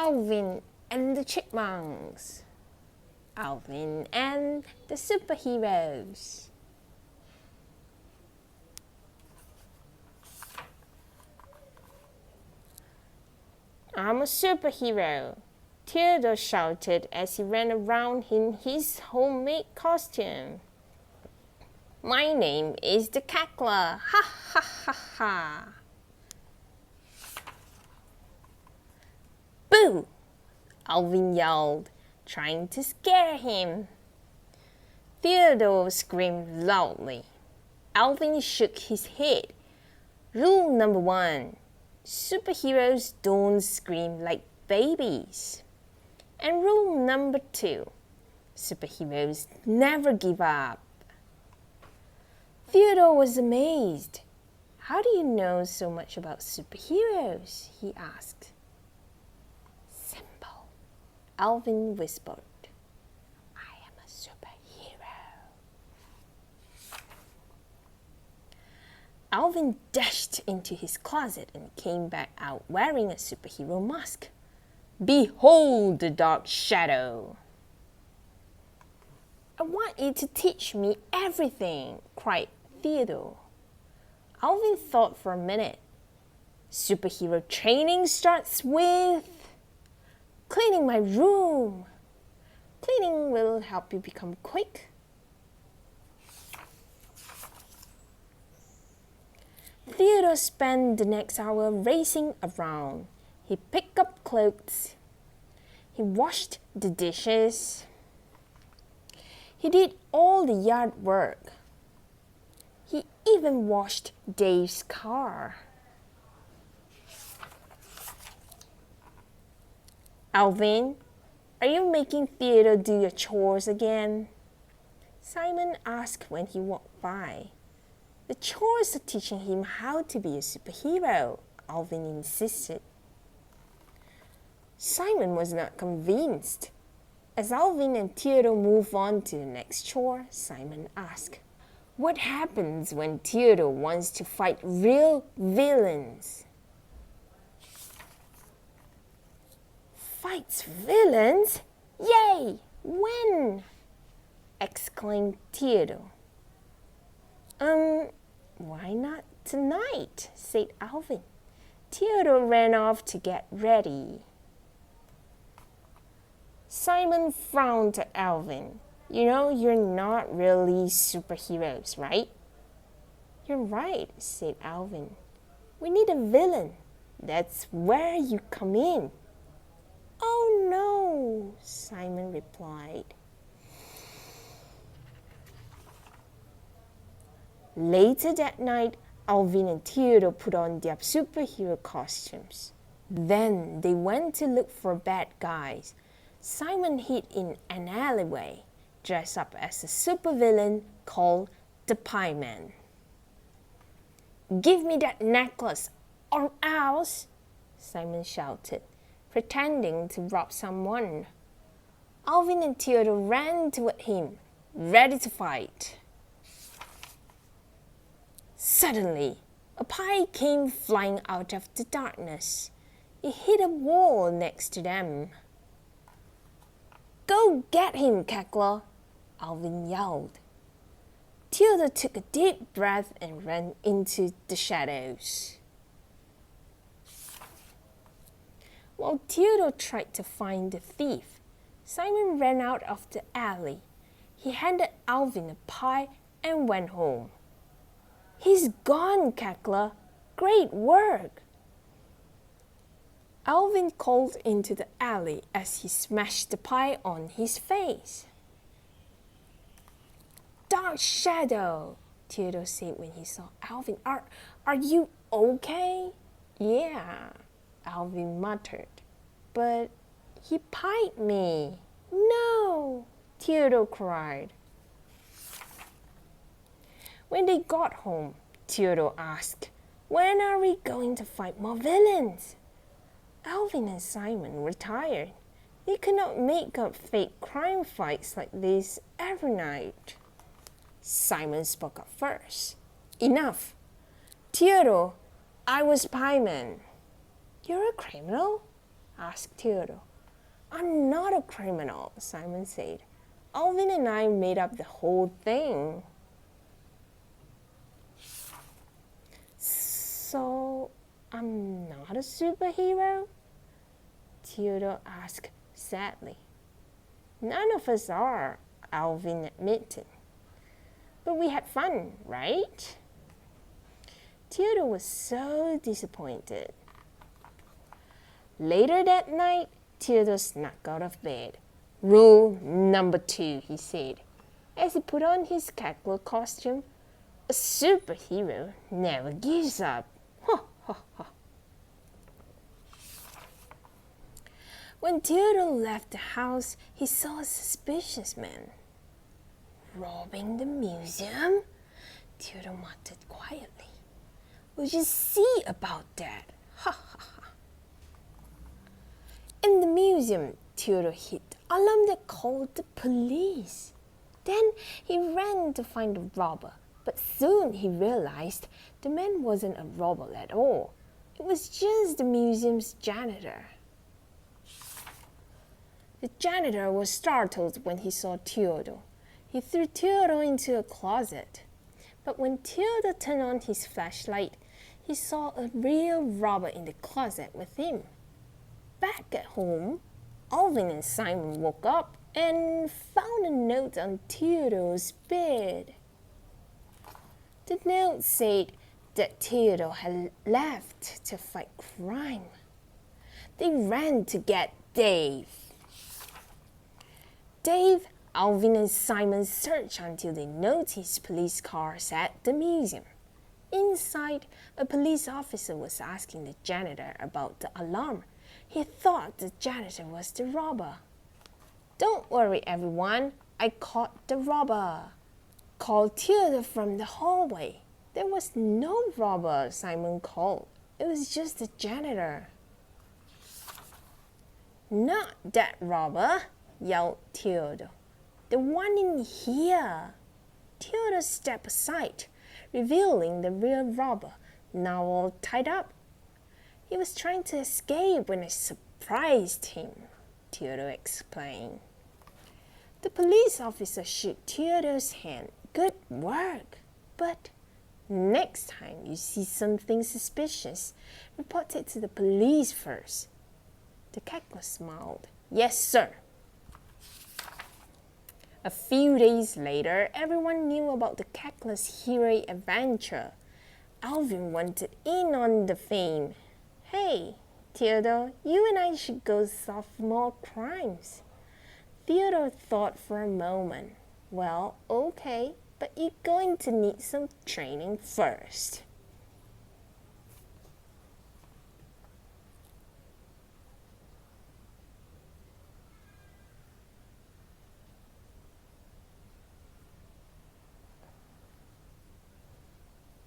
Alvin and the Chipmunks. Alvin and the Superheroes. I'm a superhero, Theodore shouted as he ran around in his homemade costume. My name is the Cackler, ha ha ha ha. Boo! Alvin yelled, trying to scare him. Theodore screamed loudly. Alvin shook his head. Rule number 1. Superheroes don't scream like babies. And rule number 2. Superheroes never give up. Theodore was amazed. How do you know so much about superheroes? He asked. Simple, Alvin whispered. I am a superhero. Alvin dashed into his closet and came back out wearing a superhero mask. Behold the dark shadow. I want you to teach me everything, cried Theodore. Alvin thought for a minute. Superhero training starts with cleaning my room. Cleaning will help you become quick. Theodore spent the next hour racing around. He picked up clothes. He washed the dishes. He did all the yard work. He even washed Dave's car. Alvin, are you making Theodore do your chores again? Simon asked when he walked by. The chores are teaching him how to be a superhero, Alvin insisted. Simon was not convinced. As Alvin and Theodore moved on to the next chore, Simon asked, what happens when Theodore wants to fight real villains? Fights villains? Yay! When? Exclaimed Theodore. Why not tonight? Said Alvin. Theodore ran off to get ready. Simon frowned at Alvin. You know, you're not really superheroes, right? You're right, said Alvin. We need a villain. That's where you come in. Oh no, Simon replied. Later that night, Alvin and Theodore put on their superhero costumes. Then they went to look for bad guys. Simon hid in an alleyway, dressed up as a supervillain called the Pie Man. Give me that necklace or else, Simon shouted, pretending to rob someone. Alvin and Theodore ran toward him, ready to fight. Suddenly, a pie came flying out of the darkness. It hit a wall next to them. Go get him, Cackler, Alvin yelled. Theodore took a deep breath and ran into the shadows. While Theodore tried to find the thief, Simon ran out of the alley. He handed Alvin a pie and went home. He's gone, Cackler. Great work. Alvin called into the alley as he smashed the pie on his face. Dark shadow, Theodore said when he saw Alvin. Are you okay? Yeah, Alvin muttered. But he pied me. No, Theodore cried. When they got home, Theodore asked, when are we going to fight more villains? Alvin and Simon were tired. They could not make up fake crime fights like this every night. Simon spoke up first. Enough. Theodore, I was Pie Man. You're a criminal? asked Theodore. I'm not a criminal, Simon said. Alvin and I made up the whole thing. So, I'm not a superhero? Theodore asked sadly. None of us are, Alvin admitted. But we had fun, right? Theodore was so disappointed. Later that night, Theodore snuck out of bed. Rule number 2, he said, as he put on his cackler costume. A superhero never gives up. Ha ha ha. When Theodore left the house, he saw a suspicious man. Robbing the museum? Theodore muttered quietly. We'll just see about that. Ha ha ha. In the museum, Theodore hid the alarm that called the police. Then he ran to find the robber, but soon he realized the man wasn't a robber at all. It was just the museum's janitor. The janitor was startled when he saw Theodore. He threw Theodore into a closet. But when Theodore turned on his flashlight, he saw a real robber in the closet with him. Back at home, Alvin and Simon woke up and found a note on Theodore's bed. The note said that Theodore had left to fight crime. They ran to get Dave. Dave, Alvin and Simon searched until they noticed police cars at the museum. Inside, a police officer was asking the janitor about the alarm. He thought the janitor was the robber. Don't worry, everyone. I caught the robber, called Theodore from the hallway. There was no robber, Simon called. It was just the janitor. Not that robber, yelled Theodore. The one in here. Theodore stepped aside, revealing the real robber, now all tied up. He was trying to escape when I surprised him, Theodore explained. The police officer shook Theodore's hand. Good work. But next time you see something suspicious, report it to the police first. The cackler smiled. Yes, sir. A few days later, everyone knew about the cackler's heroic adventure. Alvin wanted in on the fame. Hey, Theodore, you and I should go solve more crimes. Theodore thought for a moment. Well, okay, but you're going to need some training first.